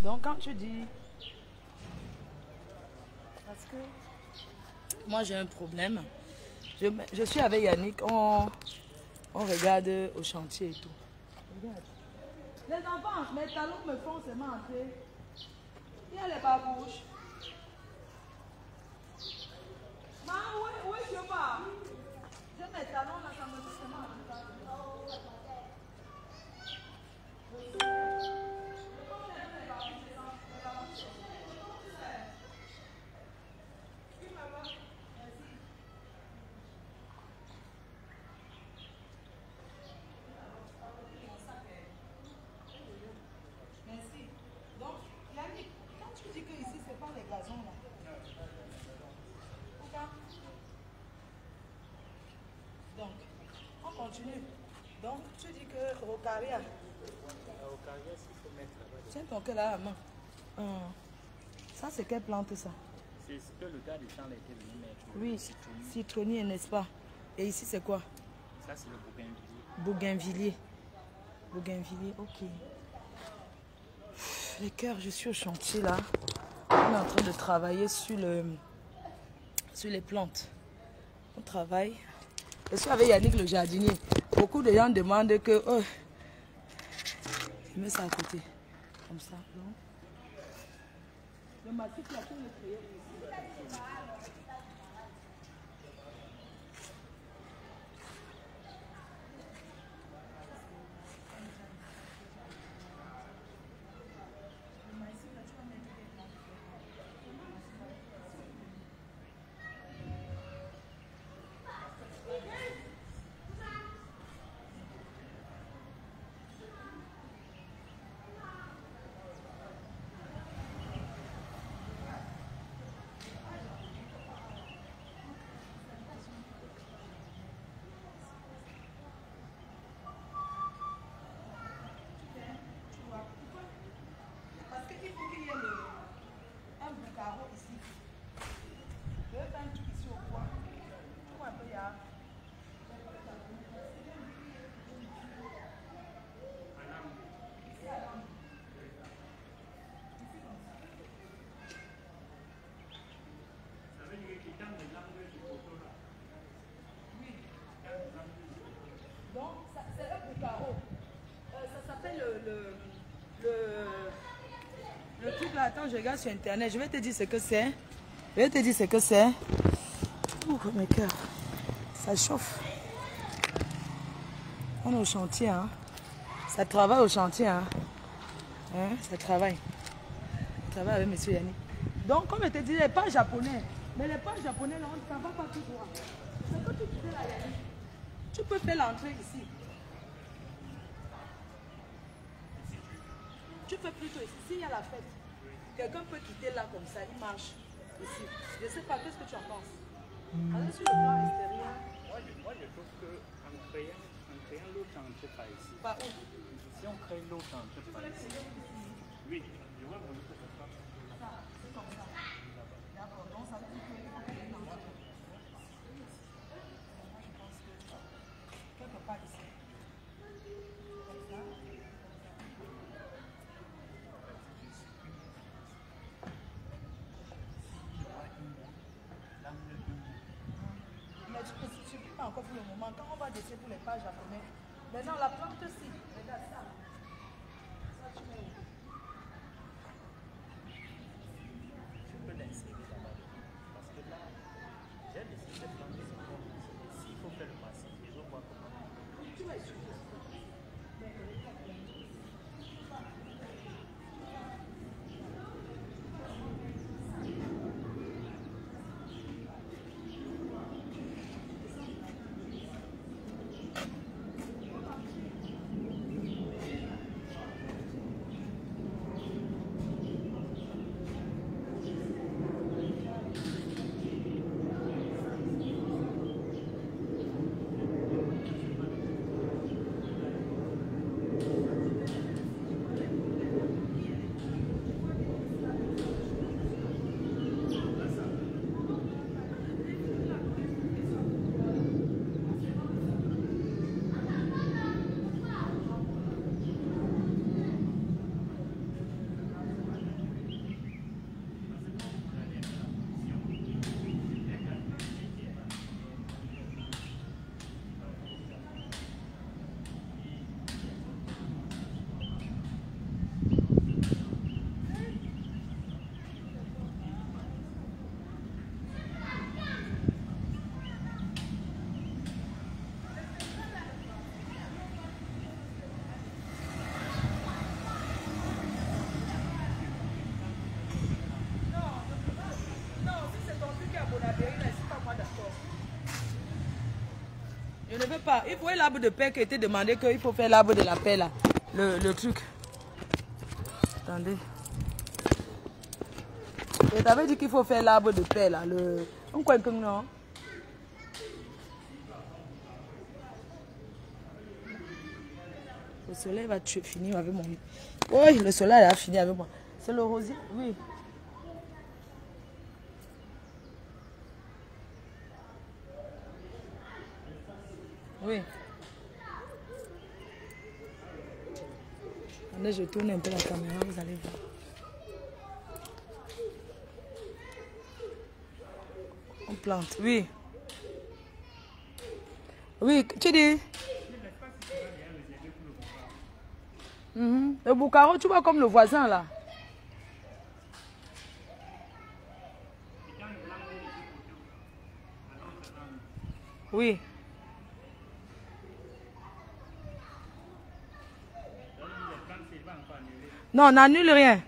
Donc quand tu dis... Parce que moi j'ai un problème. Je suis avec Yannick, on regarde au chantier et tout. Regarde. Les enfants, mes talons me font seulement entrer. Il y a les babouches. Maman, où est-ce que je pars? J'ai mes talons là, ça me fait seulement entrer. Merci. Donc, Yannick, quand tu dis que ici, c'est pas les gazons là. Pourquoi? Donc, on continue. Donc, tu dis que Rocaria. Rocaria, s'il faut mettre là-bas. Tiens ton cœur là à la main. Ça, c'est quelle plante ça? C'est ce que le gars du champ a été venu mettre. Oui, citronnier, n'est-ce pas? Et ici, c'est quoi? Ça, c'est le bougainvillier. Bougainvillier. Bougainvillier, ok. Les cœurs, je suis au chantier là. On est en train de travailler sur les plantes. On travaille. Je suis avec Yannick le jardinier. Beaucoup de gens demandent que... Oh, je mets ça à côté. Comme ça. Donc, le massif, il a tout le créé ici. Donc, c'est un peu carreau. Ça s'appelle le truc là. Attends, je regarde sur internet. Je vais te dire ce que c'est. Je vais te dire ce que c'est. Ouh, mes cœurs. Ça chauffe. On est au chantier, hein. Ça travaille au chantier, hein. Ça travaille. Ça travaille avec monsieur Yannick. Donc, comme je te dis, les pas japonais. Mais les pas japonais, là, ça ne va pas tout droit. C'est que tu fais la Yannick. Tu peux faire l'entrée ici. Tu fais plutôt ici. S'il y a la fête, quelqu'un peut quitter là comme ça, il marche ici. Je ne sais pas, qu'est-ce que tu en penses? Allez sur le plan extérieur. Moi, je trouve qu'en créant l'autre entrée par ici. Par où? Si on crée l'autre entrée par ici. Oui, je vois que ça se passe. Ça, c'est comme ça. D'accord, donc ça veut dire qu'il faut créer une entrée. Moi, je pense que quelque part ici. Comme ça. Mais tu ne suffis pas encore pour le moment. Quand on va descendre pour les pas japonais, maintenant la plante aussi. Regarde ça. Ça, tu mets où? Je peux l'insérer là-bas. Parce que là, j'ai laissé cette plante ici. S'il faut faire le massif, je vais voir comment. Tu vas essayer. pas. Il faut l'arbre de paix qui a été demandé qu'il faut faire l'arbre de la paix là. Le truc. Attendez. Je t'avais dit qu'il faut faire l'arbre de paix là. On croit que non. Le soleil va finir avec mon... Oui, le soleil a fini avec moi. C'est le rosier, oui. Oui. Attendez, je tourne un peu la caméra, vous allez voir. On plante, oui. Oui, tu dis? Le boucaro, tu vois comme le voisin là. Oui. Non, on n'annule rien.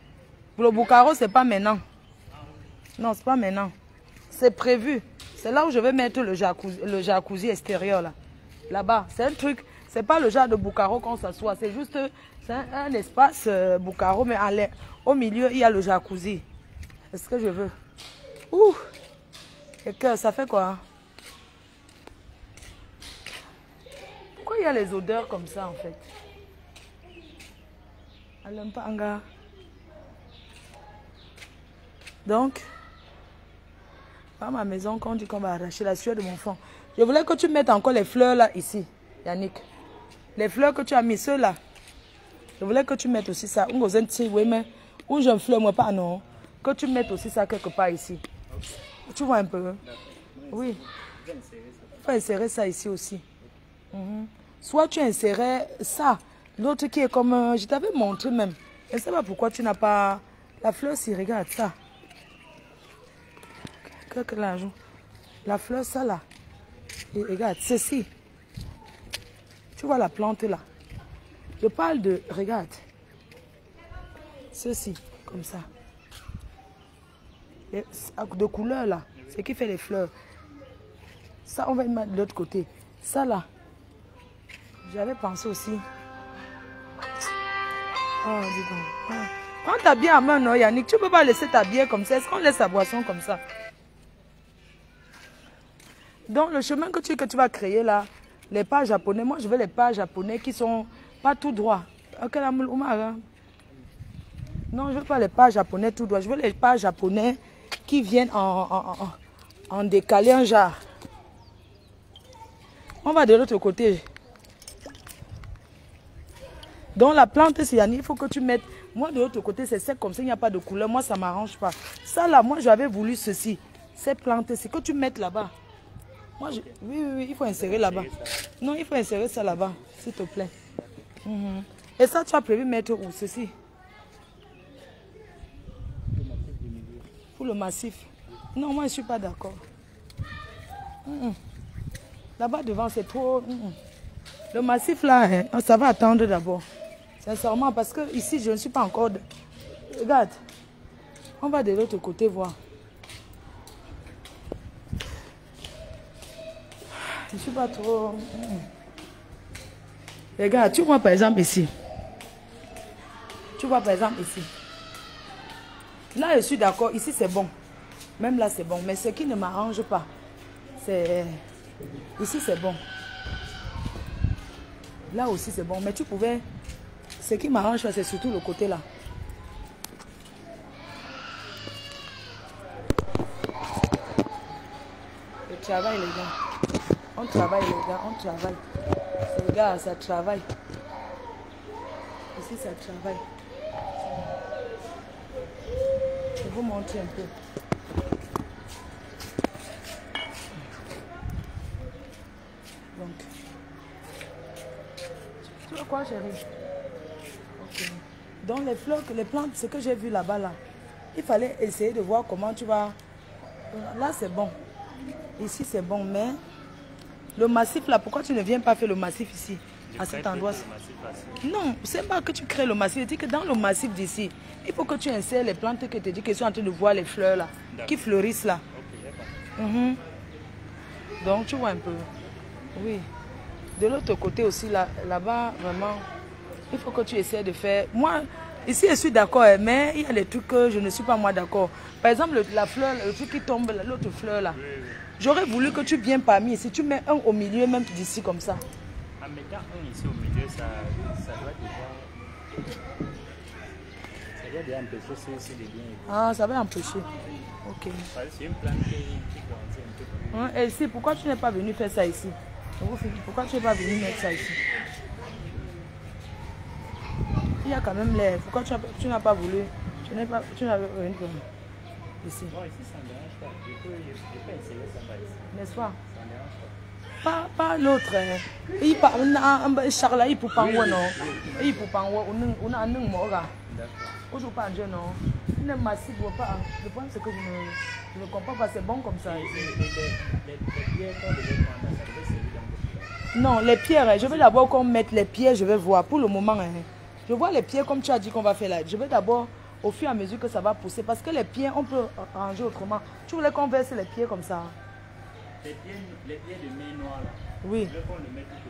Pour le boucaro, c'est pas maintenant. Non, c'est pas maintenant. C'est prévu. C'est là où je vais mettre le jacuzzi extérieur là. Là-bas. C'est un truc. C'est pas le genre de boucaro qu'on s'assoit. C'est juste un espace boucaro, mais au milieu, il y a le jacuzzi. C'est ce que je veux. Ouh. Et que ça fait quoi? Pourquoi il y a les odeurs comme ça en fait? Elle n'aime pas Anga. Donc, à ma maison, quand on dit qu'on va arracher la sueur de mon fond, je voulais que tu mettes encore les fleurs là, ici, Yannick. Les fleurs que tu as mis, ceux-là. Je voulais que tu mettes aussi ça. Où je ne fleur, moi pas, non. Que tu mettes aussi ça quelque part ici. Tu vois un peu? Oui. Il faut insérer ça ici aussi. Soit tu insérais ça. L'autre qui est comme... je t'avais montré même. Je ne sais pas pourquoi tu n'as pas... La fleur, si, regarde ça. Qu'est-ce que là, la fleur, ça là. Et regarde, ceci. Tu vois la plante là. Je parle de... Regarde. Ceci, comme ça. De couleur là. Ce qui fait les fleurs. Ça, on va le mettre de l'autre côté. Ça là. J'avais pensé aussi... Oh, dis donc. Ah. Prends ta bière à main, non, Yannick. Tu ne peux pas laisser ta bière comme ça. Est-ce qu'on laisse sa boisson comme ça? Donc, le chemin que tu vas créer là, les pas japonais, moi je veux les pas japonais qui sont pas tout droits. Non, je ne veux pas les pas japonais tout droits. Je veux les pas japonais qui viennent en décalé un genre. On va de l'autre côté. Donc la plante, c'est Yannick, il faut que tu mettes... Moi, de l'autre côté, c'est sec comme ça, il n'y a pas de couleur. Moi, ça ne m'arrange pas. Ça, là, moi, j'avais voulu ceci. Ces plantes, c'est que tu mettes là-bas. Moi, oui, il faut insérer là-bas. Non, il faut insérer ça là-bas, s'il te plaît. Et ça, tu as prévu mettre où, ceci? Pour le massif. Non, moi, je ne suis pas d'accord. Là-bas, devant, c'est trop... Le massif, là, hein, ça va attendre d'abord. Sincèrement, parce que ici, je ne suis pas encore... Regarde. On va de l'autre côté voir. Je ne suis pas trop... Regarde, tu vois par exemple ici. Tu vois par exemple ici. Là, je suis d'accord. Ici, c'est bon. Même là, c'est bon. Mais ce qui ne m'arrange pas, c'est... Ici, c'est bon. Là aussi, c'est bon. Mais tu pouvais... Ce qui m'arrange, c'est surtout le côté là. Le travail, les gars. On travaille, les gars. On travaille. Les gars, ça travaille. Ici, ça travaille. Je vais vous montrer un peu. Donc. Tu vois quoi, chérie? Okay. Donc les fleurs, les plantes, ce que j'ai vu là-bas, là, il fallait essayer de voir comment tu vas... Là, c'est bon. Ici, c'est bon, mais le massif, là, pourquoi tu ne viens pas faire le massif ici, à cet endroit? Non, c'est pas que tu crées le massif. Je dis que dans le massif d'ici, il faut que tu insères les plantes que tu dis que sont en train de voir les fleurs, là, qui fleurissent, là. Donc, tu vois un peu. Oui. De l'autre côté aussi, là-bas, vraiment, il faut que tu essaies de faire... Moi, ici, je suis d'accord, mais il y a des trucs que je ne suis pas moi d'accord. Par exemple, la fleur, le truc qui tombe, l'autre fleur là. Oui, oui. J'aurais voulu que tu viennes parmi ici. Tu mets un au milieu, même d'ici comme ça. En mettant un ici au milieu, ça doit déjà empêcher ceux-ci de bien. Ah, ça va empêcher. Ok. C'est une plante qui grandit un peu plus. Et ici, pourquoi tu n'es pas venu faire ça ici? Pourquoi tu n'es pas venu mettre ça ici? Il y a quand même l'air. Pourquoi tu n'as pas voulu? Tu n'as pas venu ici. Non, ici, ça ne me dérange pas. Je peux essayer ça par ici. N'est-ce pas? Ça ne dérange pas. Pas l'autre. Il parle Charles, il peut pas non. Il peut pas on a un mot là. D'accord. Je pas non. Il ne massif pas. Le problème c'est que je ne comprends pas. C'est bon comme ça. Les pierres qu'on devait prendre, ça devait servir dans le. Non, les pierres. Je vais d'abord qu'on mette les pierres. Je vais voir. Pour le moment, je vois les pierres comme tu as dit qu'on va faire là. Je vais d'abord au fur et à mesure que ça va pousser. Parce que les pierres, on peut ranger autrement. Tu voulais qu'on verse les pierres comme ça? Les pieds de main noire là. Oui. Je veux qu'on le mette tout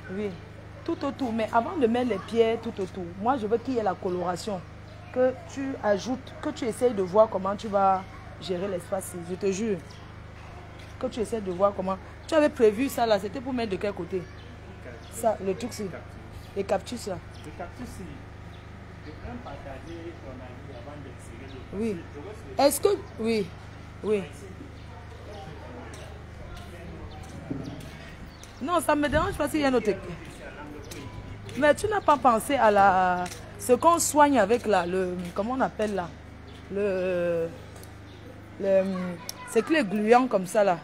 autour. Oui. Tout autour. Mais avant de mettre les pierres tout autour, moi je veux qu'il y ait la coloration. Que tu ajoutes, que tu essayes de voir comment tu vas gérer l'espace. Je te jure. Que tu essayes de voir comment. Tu avais prévu ça là, c'était pour mettre de quel côté? Ça, le truc c'est. Les cactus là. Le cactus, je peux même partager ton avis avant d'insérer le. Oui. Est-ce que. Oui. Oui. Non, ça ne me dérange pas s'il y a un autre. Mais tu n'as pas pensé à ce qu'on soigne avec comment on appelle là? C'est que les gluants comme ça là.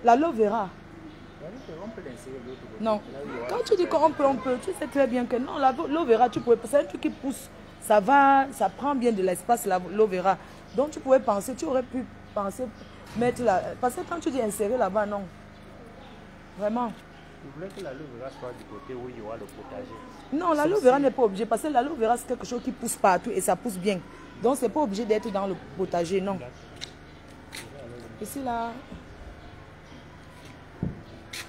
L'aloe vera. Non. Quand tu dis qu'on peut, tu sais très bien que non, l'aloe vera, tu pourrais. C'est un truc qui pousse. Ça prend bien de l'espace, l'aloe vera. Donc tu pourrais penser, tu aurais pu penser mettre là. Parce que quand tu dis insérer là-bas, non. Vraiment. Je voulais que l'aloe vera soit du côté où il y aura le potager. Non, l'aloe vera n'est pas obligé. Parce que l'aloe vera, c'est quelque chose qui pousse partout et ça pousse bien. Donc, c'est pas obligé d'être dans le potager, non. Ici, là.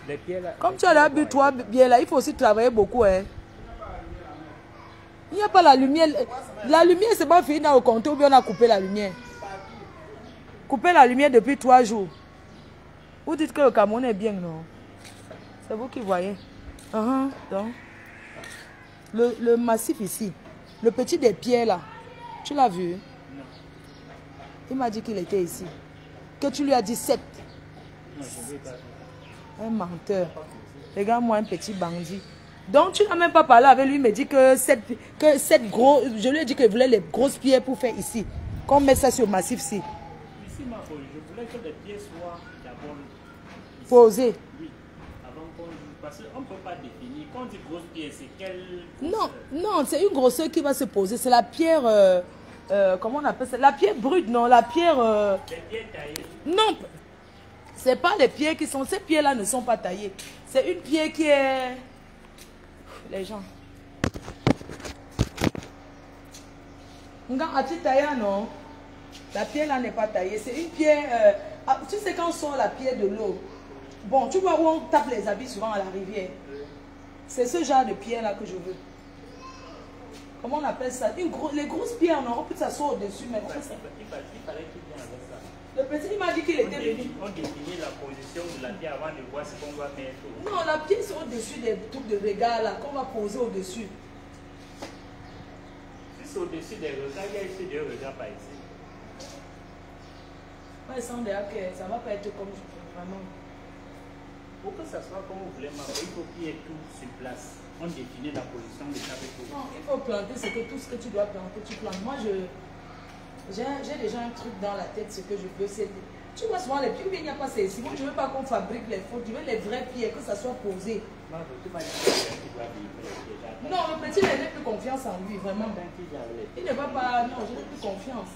Les pieds, là, comme tu as l'habitude, toi, bien là, il faut aussi travailler beaucoup. Hein. Il n'y a pas la lumière. La lumière, c'est pas fini dans le compte ou bien on a coupé la lumière. Couper la lumière depuis 3 jours. Vous dites que le Cameroun est bien, non? C'est vous qui voyez. Donc, le massif ici, le petit des pierres là, tu l'as vu? Non. Il m'a dit qu'il était ici. Que tu lui as dit 7. Non, je ne veux pas. Un menteur. Regarde-moi, un petit bandit. Donc, tu n'as même pas parlé avec lui. Il me dit que cette gros. Je lui ai dit qu'il voulait les grosses pierres pour faire ici. Qu'on met ça sur le massif-ci. Ici, je voulais que les pieds soient d'abord posés. Oui. Avant qu'on. Parce qu'on ne peut pas définir. Quand on dit grosse pierre, c'est quelle. Non, c'est une grosseur qui va se poser. C'est la pierre. Comment on appelle ça? La pierre brute, non? La pierre. Les pierres taillées. Non. C'est pas les pierres qui sont... Ces pierres-là ne sont pas taillées. C'est une pierre qui est... Les gens. As-tu taillé, non? La pierre-là n'est pas taillée. C'est une pierre... tu sais quand on sort la pierre de l'eau. Bon, tu vois où on tape les habits souvent à la rivière. C'est ce genre de pierre-là que je veux. Comment on appelle ça? Les grosses pierres, on peut s'asseoir au-dessus. Mais Il fallait qu'il vienne avec ça. le petit, il m'a dit qu'il était venu. On définit la position de la pierre avant de voir ce qu'on va mettre. Non, la pierre c'est au-dessus des trucs de regard là, qu'on va poser au-dessus. Si c'est au-dessus des regards, il y a ici des regards par ici. Moi, je sens déjà que ça ne va pas être comme vraiment. Pour que ça soit comme vous voulez, il faut qu'il y ait tout sur place. On définit la position de chaque chose. Non, il faut planter, c'est que tout ce que tu dois planter, tu plantes. Moi, j'ai déjà un truc dans la tête, ce que je veux, c'est... Tu vois souvent les pierres, il n'y a pas ça ici. Moi, je ne veux pas qu'on fabrique les fautes, je veux les vraies pierres, que ça soit posé. Non, tu m'as dit qu'il doit vivre les pieds. Non, le petit, je n'ai plus confiance en lui, vraiment. Il ne va pas... Non, je n'ai plus confiance.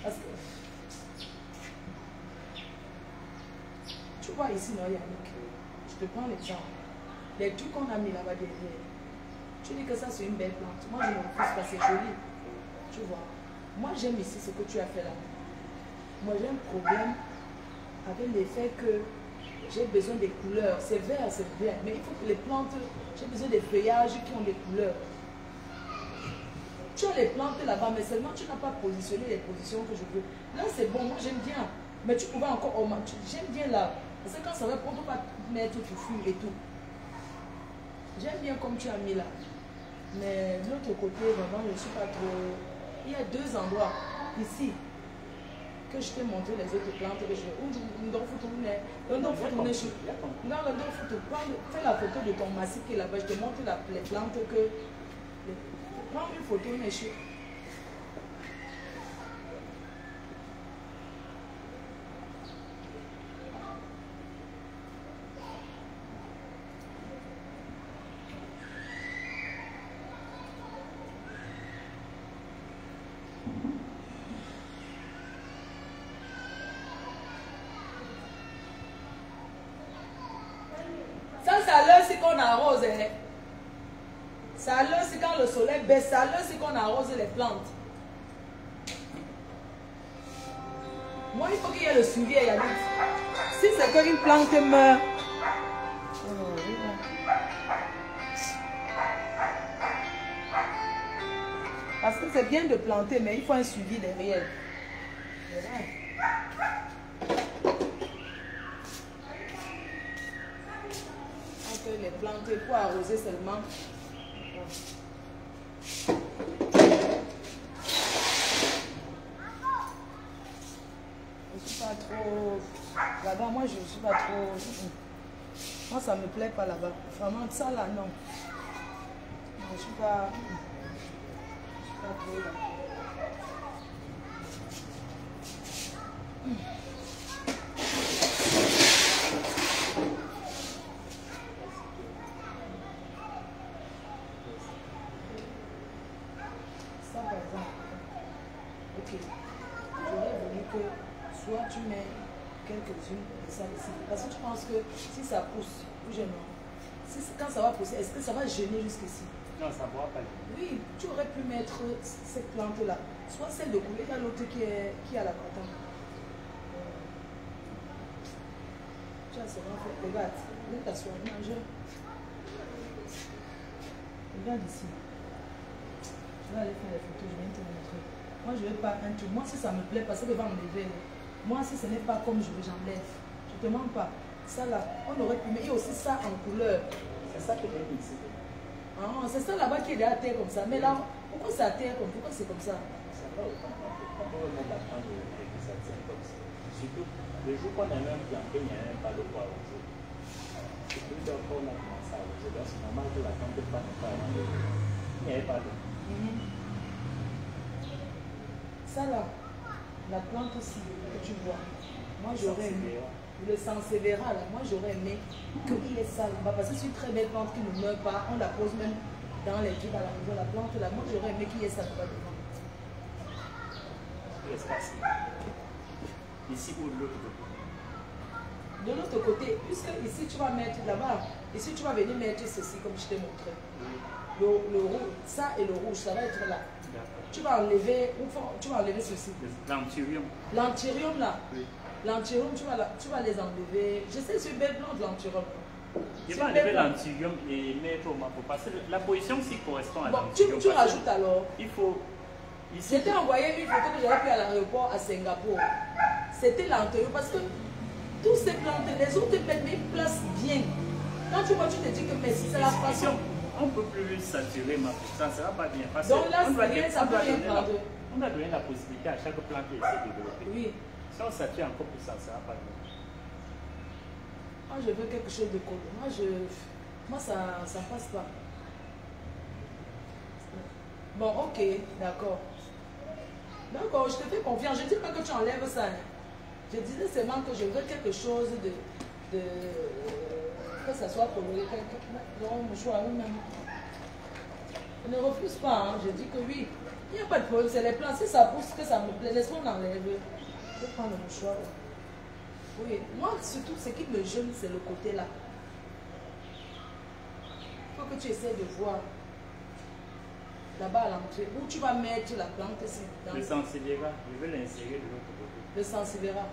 Parce que... Tu vois ici, non, Yannick, je te prends l'exemple. Les trucs qu'on a mis là-bas derrière. Tu dis que ça, c'est une belle plante. Moi, je ne refuse pas, c'est joli. Tu vois. Moi, j'aime ici ce que tu as fait là. Moi, j'ai un problème avec l'effet que j'ai besoin des couleurs. C'est vert, c'est bien, mais il faut que les plantes, j'ai besoin des feuillages qui ont des couleurs. Tu as les plantes là-bas, mais seulement tu n'as pas positionné les positions que je veux. Là, c'est bon, moi j'aime bien. Mais tu pouvais encore augmenter. J'aime bien là. Parce que quand ça va, on ne peut pas mettre tout fou et tout. J'aime bien comme tu as mis là. Mais de l'autre côté, vraiment, je ne suis pas trop... Il y a deux endroits ici que je t'ai montré les autres plantes que je veux. Fais la photo de ton massif qui est là-bas. Je te montre les plantes que... Prends une photo, monsieur. Ça, c'est à l'heure si qu'on arrose. Hein. C'est à l'heure si quand le soleil baisse, c'est à l'heure si qu'on arrose les plantes. Moi, il faut qu'il y ait le suivi, Yannick. Si c'est qu'une plante meurt. Parce que c'est bien de planter, mais il faut un suivi derrière. Donc les plantes, il faut arroser seulement. Je suis pas trop là-bas, moi je suis pas trop. Moi ça me plaît pas là-bas. Vraiment ça là non. Je suis pas. Je suis pas trop là. Ça par exemple. Ok. J'aurais voulu que soit tu mets quelques-unes de ça ici. Parce que tu penses que si ça pousse, ou je non. Quand ça va pousser, est-ce que ça va gêner jusqu'ici? Non, ça ne va pas. Oui, tu aurais pu mettre cette plante-là. Soit celle de couleur, il y a l'autre qui est à la printemps. Tu as seulement fait. Regarde, viens t'asseoir, mange. Regarde ici. Je vais aller faire les photos, je viens te montrer. Moi, je ne veux pas un truc. Moi, si ça me plaît, parce que va m'enlever. Moi, si ce n'est pas comme je veux, j'enlève. Je ne te demande pas. Ça là, on aurait pu mettre. Il y a aussi ça en couleur. C'est ça que j'ai mis ici. Ah, c'est ça là-bas qui est à terre comme ça. Mais là, pourquoi c'est à terre comme ça? Pourquoi c'est comme ça? Ça va autant. On peut remettre la plante et que ça tient comme ça. Surtout, le jour qu'on a même planté, il n'y a même pas de bois au jour. C'est plus tard qu'on a commencé à arroser. Donc, c'est normal que la plante ne pas avant de. Il n'y avait pas de. Ça là, la plante aussi que tu vois, moi j'aurais aimé, le Sansevieria là, moi j'aurais aimé qu'il ait ça là-bas, parce que c'est une très belle plante qui ne meurt pas, on la pose même dans les trucs à la maison, la plante là, moi j'aurais aimé qu'il y ait ça là-bas devant. L'espace. Ici ou de l'autre côté. De l'autre côté, puisque ici tu vas mettre là-bas, ici tu vas venir mettre ceci comme je t'ai montré. Le rouge, ça et le rouge, ça va être là. Tu vas enlever, ceci. L'anthurium. L'anthurium là. Oui. L'anthurium, tu vas les enlever. Je sais, c'est une belle plante l'anthurium. Je vais enlever l'anthurium et mettre au mapo. Parce que la position aussi correspond à bon, l'anthurium. tu rajoutes alors. Il faut. Ici. Je t'ai envoyé une photo que j'avais prise à l'aéroport à Singapour. C'était l'anthurium parce que tous ces plantes, les autres bêtes, mais ils placent bien. Quand tu vois, tu te dis que mais si c'est la façon. On ne peut plus saturer ma peau, ça ne sera pas bien. Parce donc là, on doit ça peut rien prendre. On doit donner la possibilité à chaque plante de se développer. Oui. Si on sature encore plus, ça ne sera pas bien. Moi, je veux quelque chose de cool. Moi ça ne passe pas. Bon, ok, d'accord. D'accord, je te fais confiance. Je ne dis pas que tu enlèves ça. Hein. Je disais seulement que je veux quelque chose de que ça soit coloré, dans mon choix même. Je ne refuse pas, hein. Je dis que oui, il n'y a pas de problème, c'est les plants, si ça pousse, que ça me plaît, laisse-moi l'enlève. Je vais prendre le mouchoir. Oui, moi surtout ce qui me gêne, c'est le côté là. Il faut que tu essaies de voir là-bas à l'entrée, où tu vas mettre la plante ici. Le Sansevieria, je vais l'insérer de l'autre côté. Le Sansevieria.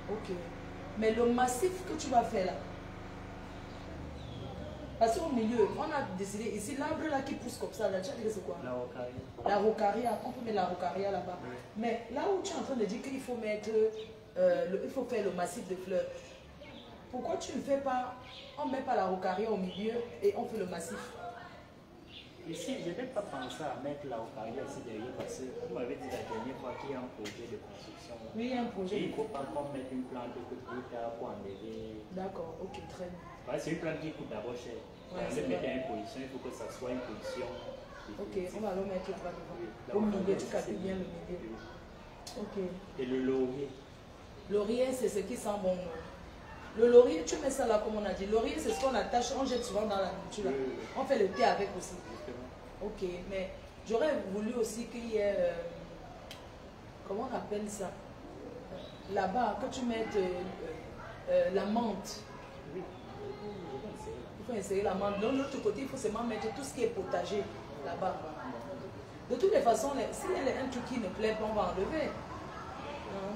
Oui. Ok. Mais le massif que tu vas faire là, parce qu'au milieu, on a décidé, ici, l'arbre là qui pousse comme ça, là, tu as dit que c'est quoi? La rocaria. La rocaria, on peut mettre la rocaria là-bas. Oui. Mais là où tu es en train de dire qu'il faut mettre, il faut faire le massif de fleurs, pourquoi tu ne fais pas, on ne met pas la rocaria au milieu et on fait le massif? Ici, je n'ai pas pensé à mettre la rocaria ici derrière parce que vous m'avez dit la dernière fois qu'il y a un projet de construction. Là. Oui, il y a un projet. Et il ne faut pas qu'on mette une plante que plus tard pour enlever. D'accord, ok, très bien. Ouais, c'est une plante qui coûte d'abord cher. Ouais, On le met à une position, il faut que ça soit une position. Ok, on va le mettre là-bas devant. Oui, Au milieu, tu calcules bien le milieu. Ok. Et le laurier. Laurier, c'est ce qui sent bon. Le laurier, tu mets ça là comme on a dit. Laurier, c'est ce qu'on attache, on jette souvent dans la nourriture. Là. Oui. On fait le thé avec aussi. Justement. Ok, mais j'aurais voulu aussi qu'il y ait, comment on appelle ça? Là-bas, que tu mettes la menthe. Oui. Il faut insérer la menthe. De l'autre côté, il faut seulement mettre tout ce qui est potager là-bas. De toutes les façons, s'il y a un truc qui ne plaît pas, on va enlever. Hein?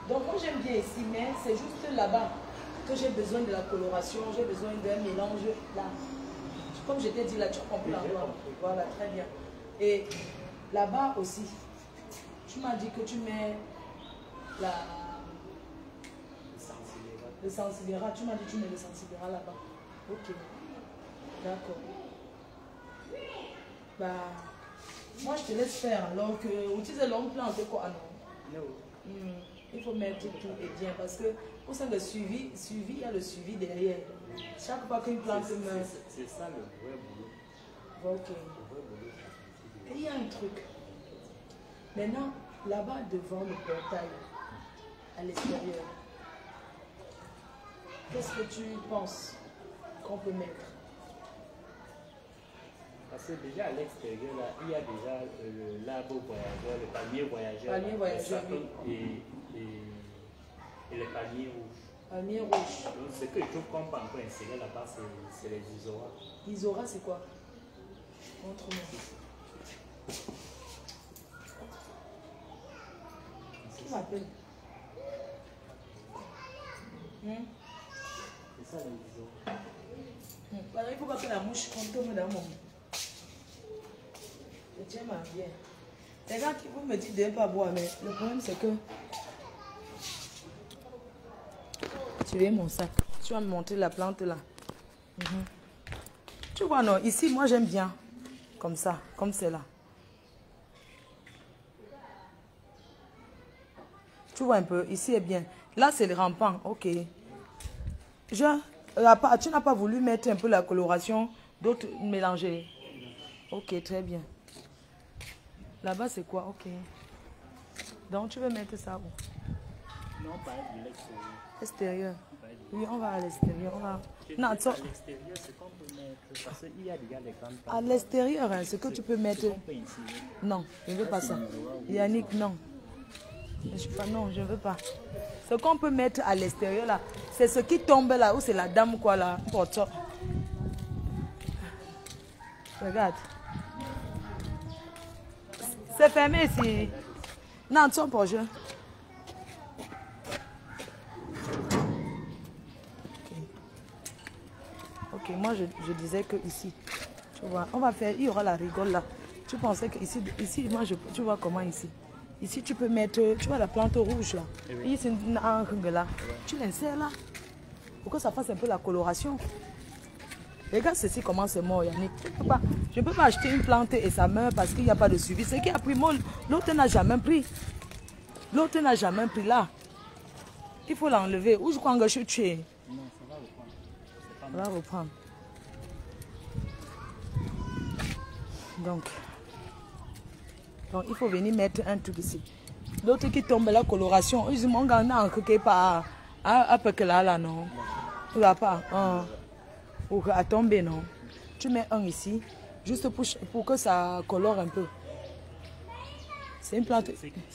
Donc moi j'aime bien ici, mais c'est juste là-bas que j'ai besoin de la coloration, j'ai besoin d'un mélange là. Comme je t'ai dit là, tu as compris l'endroit. Voilà, très bien. Et là-bas aussi, tu m'as dit que tu mets le sansevieria. Tu m'as dit que tu mets le sansevieria là-bas. Ok. D'accord. Bah, moi je te laisse faire. Alors que, où tu sais, l'homme plante quoi? Ah non. Il faut mettre tout et bien parce que pour ça le suivi, il y a le suivi derrière. Chaque fois qu'une plante meurt. C'est ça le vrai boulot. Ok. Et il y a un truc. Maintenant, là-bas devant le portail, à l'extérieur, qu'est-ce que tu penses qu'on peut mettre? Parce que déjà à l'extérieur, là, il y a déjà l'arbre voyageur, le palmier voyageur, Palmier voyageur, oui. Et le palmier rouge. Palmier rouge. Donc ce que je trouve qu'on peut encore insérer là-bas, c'est les isoras. Isora, c'est quoi? Montre-moi. Qui m'appelle? C'est ça les isoras. Il ne faut pas que la mouche tombe dans mon... Je tiens ma bière. Les gars qui vous me dites de ne pas boire, mais le problème c'est que... Tu veux mon sac. Tu vas me montrer la plante là. Tu vois, non, ici, moi j'aime bien. Comme ça, comme c'est là. Tu vois un peu, ici est bien. Là, c'est le rampant, ok. Tu n'as pas voulu mettre un peu la coloration, d'autres mélanger. Ok, très bien. Là-bas, c'est quoi? Ok. Donc, tu veux mettre ça où? Non, pas de l'extérieur. Extérieur. Oui, on va à l'extérieur. Non, à l'extérieur, c'est qu'on peut mettre, parce qu'il y a déjà les grandes plantes. À l'extérieur, hein, ce que tu peux mettre... Non, je ne veux pas ça. Yannick, non. Non, je ne veux pas. Ce qu'on peut mettre à l'extérieur, là, c'est ce qui tombe là, ou c'est la dame, quoi, là. Regarde. C'est fermé ici. Non, tu pour je. Ok, moi je disais que ici, tu vois, on va faire, il y aura la rigole là. Tu pensais que ici moi tu vois comment ici. Ici tu peux mettre, tu vois la plante rouge là. Oui. Ici une angle là. Oui. Tu l'insères là. Pour que ça fasse un peu la coloration. Regarde ceci comment c'est mort Yannick. Je ne peux pas acheter une plante et ça meurt parce qu'il n'y a pas de suivi. Ce qui a pris l'autre n'a jamais pris. L'autre n'a jamais pris là. Il faut l'enlever. Où je crois que je suis tué. Non, ça va reprendre. On va reprendre. Donc, il faut venir mettre un truc ici. L'autre qui tombe, la coloration, ils m'ont gagné en quelque part. À peu que là, non. Tu vas pas. Ou à tomber, non. Tu mets un ici, juste pour que ça colore un peu. C'est une plante. Ce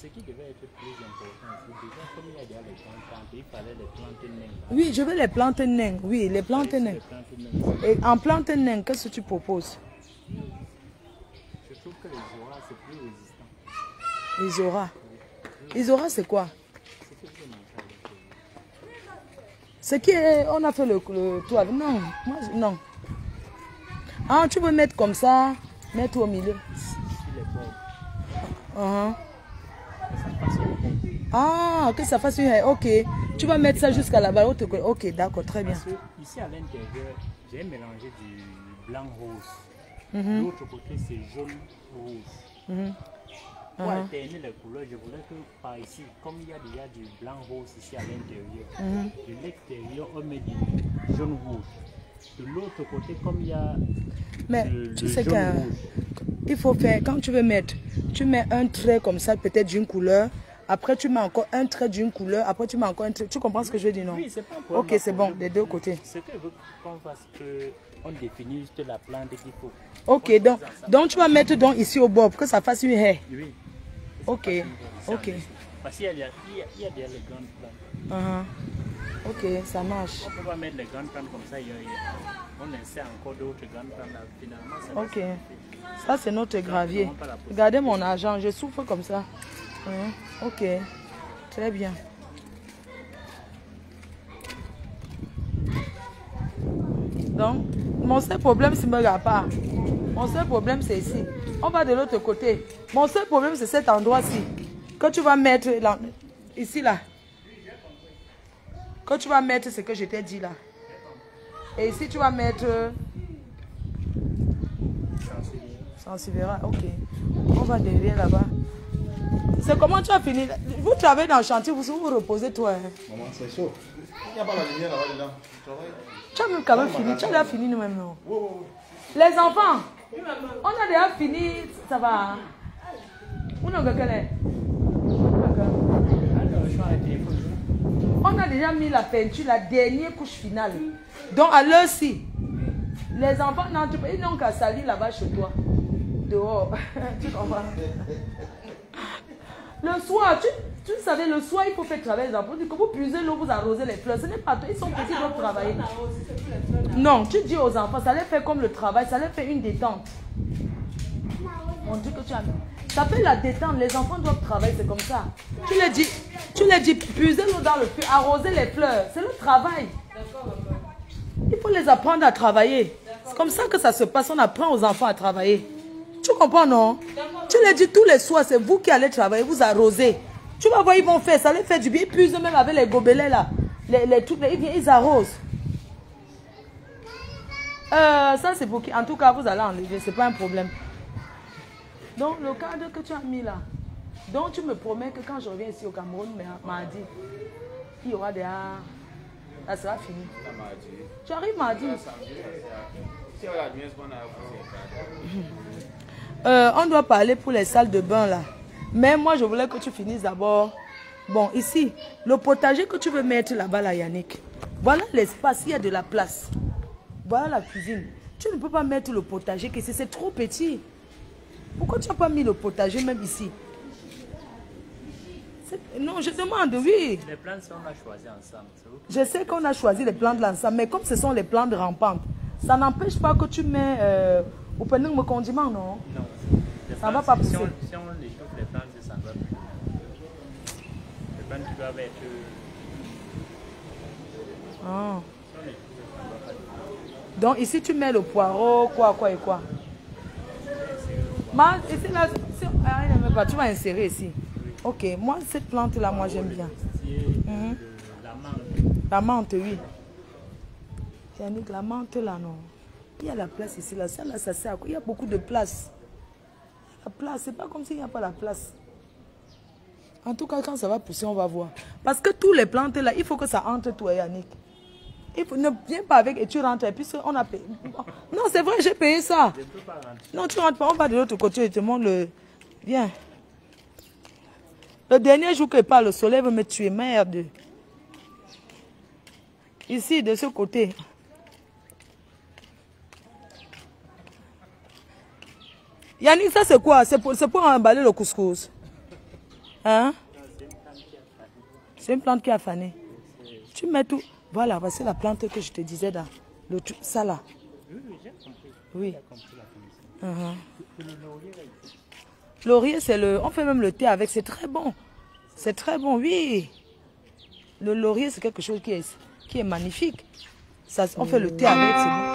qui devait être plus important, c'est déjà comme il y a déjà les grandes plantes, il fallait les plantes naines. Oui, je veux les plantes naines. Oui, les plantes naines. Et en plantes naines, qu'est-ce que tu proposes? Je trouve que les Isora, c'est plus résistant. Isora. Isora, c'est quoi? Ce qui est, on a fait le toit. Non, moi, non. Ah, tu veux mettre comme ça, mettre au milieu. Sur les bords. Uh-huh. Ça passe au fond. Ah, que ça fasse une haie. Ok. Tu vas mettre ça jusqu'à là-bas. Ok, d'accord, très bien. Parce que ici à l'intérieur, j'ai mélangé du blanc rose. Mhm. L'autre côté, c'est jaune rouge. Mhm. Pour alterner les couleurs, je voulais que par ici, comme il y a déjà du blanc rose ici à l'intérieur, de l'extérieur, on met du jaune rouge. De l'autre côté, comme il y a Mais le tu sais jaune rouge. qu'il faut faire, quand tu veux mettre, tu mets un trait comme ça, peut-être d'une couleur. Après, tu mets encore un trait d'une couleur. Après, tu mets encore un trait. Tu comprends ce que je veux dire, non? Oui, c'est pas un problème. Ok, c'est bon, des deux côtés. Ce que je veux qu'on fasse, qu'on définisse juste la plante qu'il faut. Ok, donc tu vas mettre donc ici au bord pour que ça fasse une haie. Oui. Ok, ok. Parce qu'il y a déjà les grandes plantes. Ok, ça marche. On ne peut pas mettre les grandes plantes comme ça. On essaie encore d'autres grandes plantes. Là. Finalement, ça va Ok. se faire. Ça, c'est notre gravier. Regardez mon argent, je souffre comme ça. Ok, très bien. Donc, mon seul problème, c'est me regarde pas. Mon seul problème, c'est ici. On va de l'autre côté. Mon seul problème, c'est cet endroit-ci. Que tu vas mettre là, ici, là. Que tu vas mettre ce que je t'ai dit là. Et ici, tu vas mettre... Sansevieria, ok. On va derrière là-bas. C'est comment tu as fini? Vous travaillez dans le chantier, vous vous reposez toi. Hein? Maman, c'est chaud. Il n'y a pas la lumière là-bas dedans. Tu as même quand même fini. Tu as déjà fini nous-mêmes, non? Oui, oui, oui. Les enfants, on a déjà fini. Ça va. On a On a déjà mis la peinture, la dernière couche finale. Donc à l'heure-ci, les enfants ils n'ont qu'à salir là-bas chez toi. Dehors. Tu comprends? Le soir, tu savais, le soir, il faut faire travailler les enfants. Quand vous puisez l'eau, vous arrosez les fleurs. Ce n'est pas toi, ils sont petits, ils doivent travailler. Non, tu dis aux enfants, ça les fait comme le travail, ça les fait une détente. On dit que tu as... Ça fait la détente, les enfants doivent travailler, c'est comme ça. Tu les dis, puisez l'eau dans le feu, arroser les fleurs. C'est le travail. Il faut les apprendre à travailler. C'est comme ça que ça se passe, on apprend aux enfants à travailler. Tu comprends, non? Tu les dis tous les soirs, c'est vous qui allez travailler, vous arrosez. Tu vas voir, ils vont faire, ça les fait du bien. Ils puisent même avec les gobelets là. Les trucs, ils arrosent. Ça c'est pour qui? En tout cas, vous allez enlever, c'est pas un problème. Donc, le cadre que tu as mis là, donc tu me promets que quand je reviens ici au Cameroun, mardi, il y aura des... Ça sera fini. Tu arrives mardi. On doit parler pour les salles de bain là. Mais moi, je voulais que tu finisses d'abord. Bon, ici, le potager que tu veux mettre là-bas, là, Yannick. Voilà l'espace, il y a de la place. Voilà la cuisine. Tu ne peux pas mettre le potager, que c'est trop petit. Pourquoi tu n'as pas mis le potager même ici? Non, je demande, oui. Les plantes, on a choisi ensemble. Je sais qu'on a choisi les plantes ensemble, mais comme ce sont les plantes rampantes, ça n'empêche pas que tu mets au panier de condiment, non? Non. Ça ne va pas pousser. Si on échauffe les plantes, ça ne va plus. Les plantes qui doivent être... Ah. Donc ici tu mets le poireau, quoi et quoi. Ici là, tu vas insérer ici. Ok, moi cette plante là, moi j'aime bien. La menthe. La menthe, oui. Yannick, la menthe là, non. Il y a la place ici, là. Ça là, ça sert à quoi? Il y a beaucoup de place. La place, c'est pas comme s'il n'y a pas la place. En tout cas, quand ça va pousser, on va voir. Parce que tous les plantes là, il faut que ça entre toi, Yannick. Ne viens pas avec et tu rentres. Et puis on a payé. Non, c'est vrai, j'ai payé ça. Je ne peux pas rentrer. Non, tu rentres pas, on va de l'autre côté. Je te montre le... Viens. Le dernier jour que je parle, le soleil va me tuer. Merde. Ici, de ce côté. Yannick, ça c'est quoi? C'est pour emballer le couscous. Hein? C'est une plante qui a fané. Tu mets tout. Voilà, voici la plante que je te disais là. Ça là. Oui, j'ai compris. Oui. J'ai compris la commission. Le laurier, là, ici. Laurier, c'est le... On fait même le thé avec, c'est très bon. C'est très bon, oui. Le laurier, c'est quelque chose qui qui est magnifique. Ça, on fait le thé avec, c'est bon.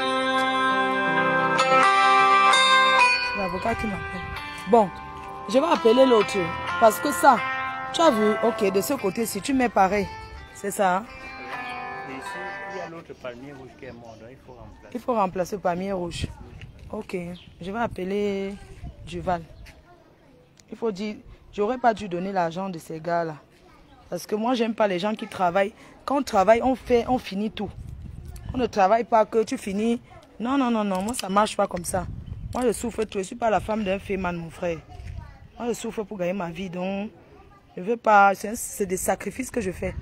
L'avocat qui m'appelle. Bon, je vais appeler l'autre. Parce que ça, tu as vu, ok, de ce côté-ci, tu mets pareil. C'est ça. Hein? Et ici, il y a l'autre palmier rouge qui est mort, donc il faut remplacer. Il faut remplacer le palmier rouge. Ok, je vais appeler Duval. Il faut dire, j'aurais pas dû donner l'argent de ces gars-là. Parce que moi, j'aime pas les gens qui travaillent. Quand on travaille, on finit tout. On ne travaille pas que tu finis. Non, non, non, non, moi, ça marche pas comme ça. Moi, je souffre tout. Je suis pas la femme d'un féman, mon frère. Moi, je souffre pour gagner ma vie, donc je veux pas. C'est des sacrifices que je fais.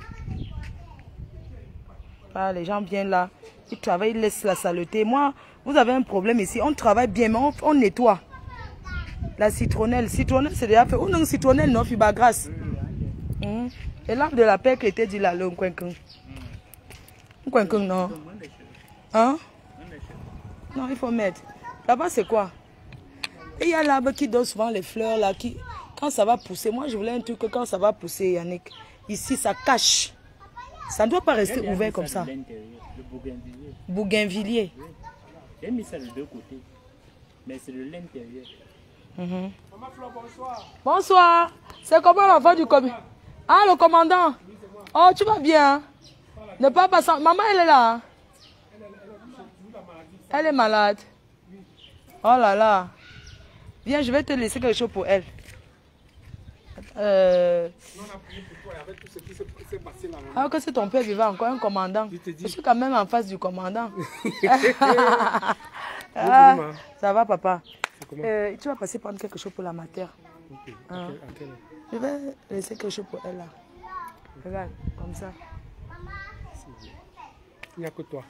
Pas les gens viennent là, ils travaillent, ils laissent la saleté. Moi, vous avez un problème ici. On travaille bien, mais on nettoie. La citronnelle, c'est déjà fait. Ou non, citronnelle, non, fibre grasse. Et l'arbre de la paix qui était dit là, le Nkwenkeng. Nkwenkeng, non. Hein? Non, il faut mettre. Là-bas, c'est quoi? Et il y a l'arbre qui donne souvent les fleurs là, qui, quand ça va pousser. Moi, je voulais un truc que quand ça va pousser, Yannick, ici, ça cache. Ça ne doit pas rester ouvert comme ça. Le bougainvillier. Bougainvillier. Oui. J'ai mis ça de deux côtés. Mais c'est de l'intérieur. Maman Flo, bonsoir. Bonsoir. C'est comment l'enfant du commandant? Ah, le commandant. Oh, tu vas bien? Ne pas passer. Maman, elle est là. Elle est malade. Oh là là. Viens, je vais te laisser quelque chose pour elle. Ah, que c'est ton père vivant, encore un commandant. Je suis quand même en face du commandant. Ah, ça va, papa? Tu vas passer prendre quelque chose pour la matière. Okay. Hein? Je vais laisser quelque chose pour elle là. Regarde, comme ça. Il n'y a que toi.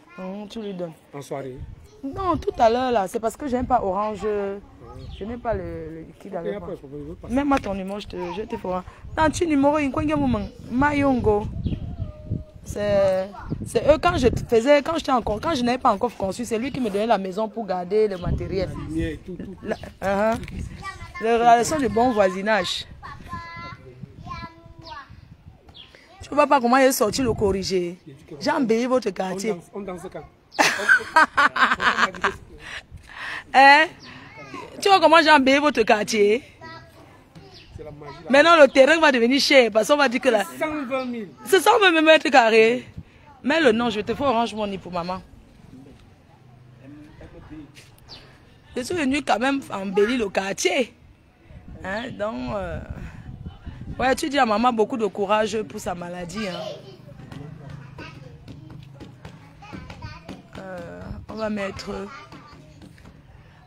Tu lui donnes. En soirée. Non, tout à l'heure là, c'est parce que j'aime pas orange. Je n'ai pas le liquide avec moi. Même ton numéro, je te ferai. Dans ton numéro, Mayongo. C'est eux quand je faisais, quand je n'avais pas encore conçu, c'est lui qui me donnait la maison pour garder le matériel. La relation de bon voisinage. Tu ne vois pas comment il est sorti le corriger. J'ai embelli votre quartier. On danse quand? Hein? Tu vois comment j'ai embelli votre quartier? C'est la magie. Maintenant, le terrain va devenir cher parce qu'on va dire que là. 120 000. C'est 120 mètres carrés. Mais le nom, je te fais Orange Money pour maman. Je suis venu quand même embellir le quartier. Hein? Donc, ouais, tu dis à maman beaucoup de courage pour sa maladie. Hein? On va mettre...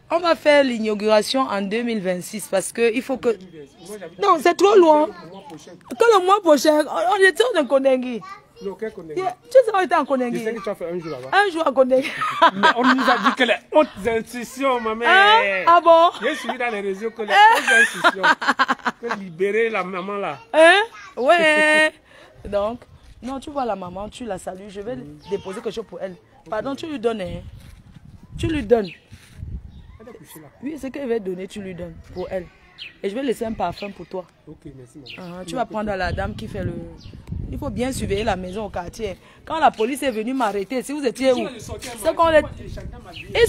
On va faire l'inauguration en 2026 parce que il faut que... Non, c'est trop loin. Que le mois prochain, on était en Kondengi. Non, quel Kondengi? Tu sais, on était en Kondengi. Je sais que tu as fait un jour là-bas. Un jour à Kondengi. Mais on nous a dit que les hautes institutions, maman. Ah bon? J'ai suivi dans les réseaux que les hautes institutions peuvent libérer la maman là. Hein? Ouais. Donc, non, tu vois la maman, tu la salues. Je vais déposer quelque chose pour elle. Pardon, tu lui donnes. Hein? Tu lui donnes. Oui, ce qu'elle va donner, tu lui donnes pour elle. Et je vais laisser un parfum pour toi. Ok, merci maman. Tu vas prendre à la dame qui fait le... Il faut bien surveiller la maison au quartier. Quand la police est venue m'arrêter, si vous étiez où? Ils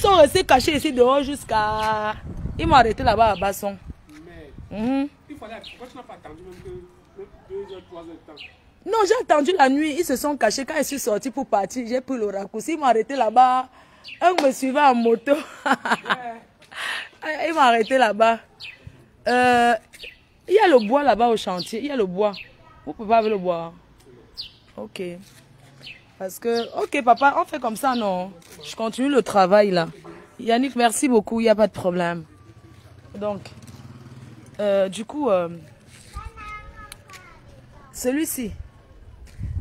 sont restés cachés ici dehors jusqu'à... Ils m'ont arrêté là-bas à Basson. Mais il fallait... Pourquoi tu n'as pas attendu même que 2 heures, 3 heures de temps? Non, j'ai attendu la nuit. Ils se sont cachés. Quand je suis sortie pour partir, j'ai pris le raccourci. Ils m'ont arrêté là-bas. Un me suivait en moto. Ils m'ont arrêté là-bas. Il y a le bois là-bas au chantier. Il y a le bois. Vous pouvez pas avec le bois. Ok. Parce que... Ok, papa, on fait comme ça, non? Je continue le travail, là. Yannick, merci beaucoup. Il n'y a pas de problème. Donc, du coup, celui-ci,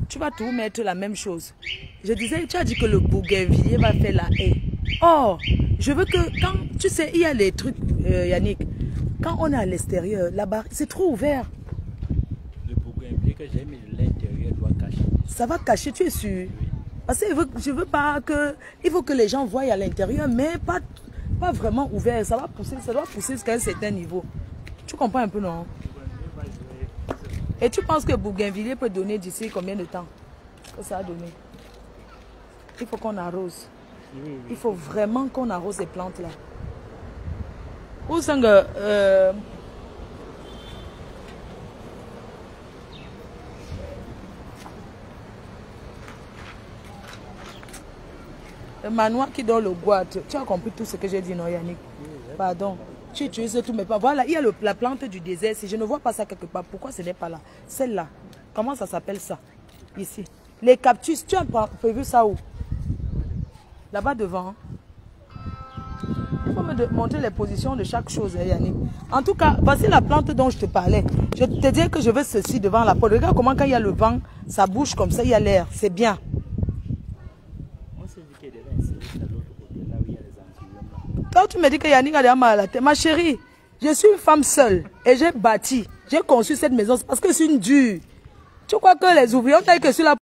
tu vas tout mettre la même chose. Je disais, tu as dit que le bougainvillier va faire la haie. Oh, je veux que quand, tu sais, il y a les trucs, Yannick, quand on est à l'extérieur, là-bas, c'est trop ouvert. Le bougainvillier que j'ai mis de l'intérieur doit cacher. Ça va cacher, tu es sûr? Oui. Parce que je veux pas que, il faut que les gens voient à l'intérieur, mais pas vraiment ouvert. Ça va pousser, ça doit pousser jusqu'à un certain niveau. Tu comprends un peu, non? Et tu penses que bougainvillier peut donner d'ici combien de temps que ça a donné? Il faut qu'on arrose. Oui. Il faut vraiment qu'on arrose ces plantes-là. Où sont le manoir qui donne le bois. Tu as compris tout ce que j'ai dit, non, Yannick? Pardon. Tu utilises tout, mais pas. Voilà, il y a la plante du désert. Si je ne vois pas ça quelque part, pourquoi ce n'est pas là? Celle-là. Comment ça s'appelle ça? Ici. Les cactus, tu as prévu ça où? Là-bas devant. Il faut me montrer les positions de chaque chose, Yannick. En tout cas, voici la plante dont je te parlais. Je te dis que je veux ceci devant la porte. Regarde comment quand il y a le vent, ça bouge comme ça, il y a l'air. C'est bien. On s'est dit qu'il devait insérer de l'autre côté, là où il y a les antilopes. Quand tu me dis que Yannick a des mal à la tête, ma chérie, je suis une femme seule et j'ai bâti, j'ai conçu cette maison parce que c'est une dure. Tu crois que les ouvriers ont dit que sur la